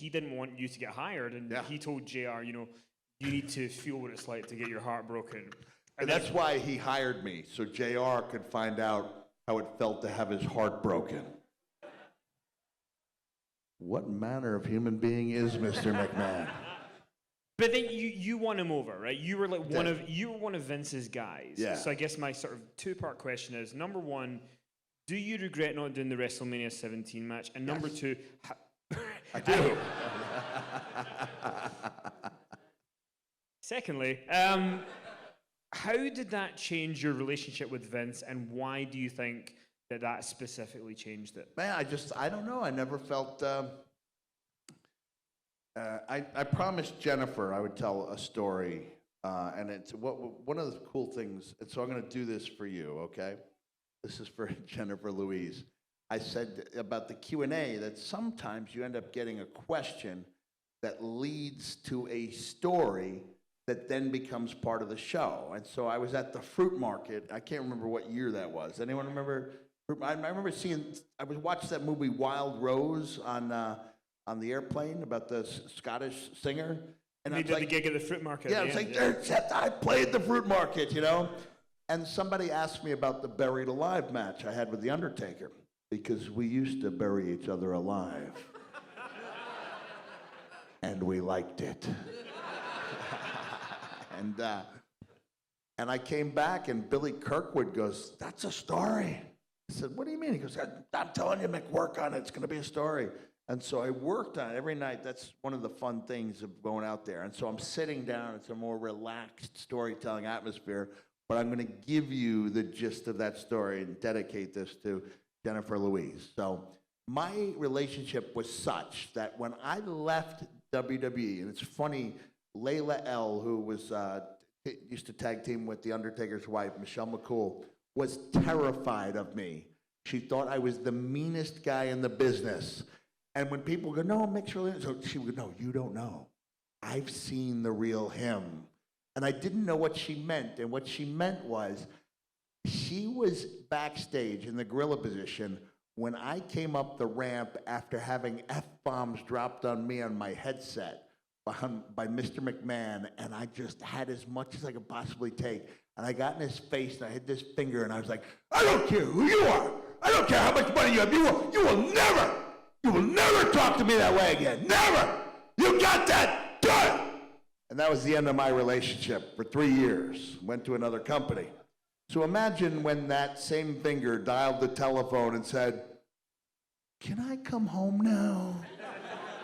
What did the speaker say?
he didn't want you to get hired, and Yeah. he told JR, you need to feel what it's like to get your heart broken. And that's why he hired me, so JR could find out how it felt to have his heart broken. What manner of human being is Mr. McMahon? But then you won him over, right? You were like one of Vince's guys. Yeah. So I guess my sort of two-part question is, number one, do you regret not doing the WrestleMania 17 match? And number two, I do. Secondly, how did that change your relationship with Vince, and why do you think that specifically changed it? Man, I don't know. I never felt. I promised Jennifer I would tell a story, and it's one of the cool things. And so I'm going to do this for you, okay? This is for Jennifer Louise. I said about the Q&A that sometimes you end up getting a question that leads to a story that then becomes part of the show. And so I was at the fruit market. I can't remember what year that was. Anyone remember? I remember I was watching that movie Wild Rose on the airplane about the Scottish singer. And they did the gig at the fruit market. Yeah, it's like, I played the fruit market, And somebody asked me about the buried alive match I had with The Undertaker, because we used to bury each other alive. And we liked it. And I came back, and Billy Kirkwood goes, "That's a story." I said, "What do you mean?" He goes, "I'm telling you, Mick, work on it. It's going to be a story." And so I worked on it every night. That's one of the fun things of going out there. And so I'm sitting down. It's a more relaxed storytelling atmosphere. But I'm going to give you the gist of that story and dedicate this to Jennifer Louise. So my relationship was such that when I left WWE, and it's funny, Layla L., who was used to tag team with The Undertaker's wife, Michelle McCool, was terrified of me. She thought I was the meanest guy in the business. And when people go, "No, Mick's really," so she would go, "No, you don't know. I've seen the real him." And I didn't know what she meant. And what she meant was, she was backstage in the gorilla position when I came up the ramp after having F-bombs dropped on me on my headset by Mr. McMahon, and I just had as much as I could possibly take. And I got in his face, and I hit this finger, and I was like, "I don't care who you are. I don't care how much money you have. You will never talk to me that way again. Never. You got that done." And that was the end of my relationship for 3 years. Went to another company. So imagine when that same finger dialed the telephone and said, "Can I come home now?"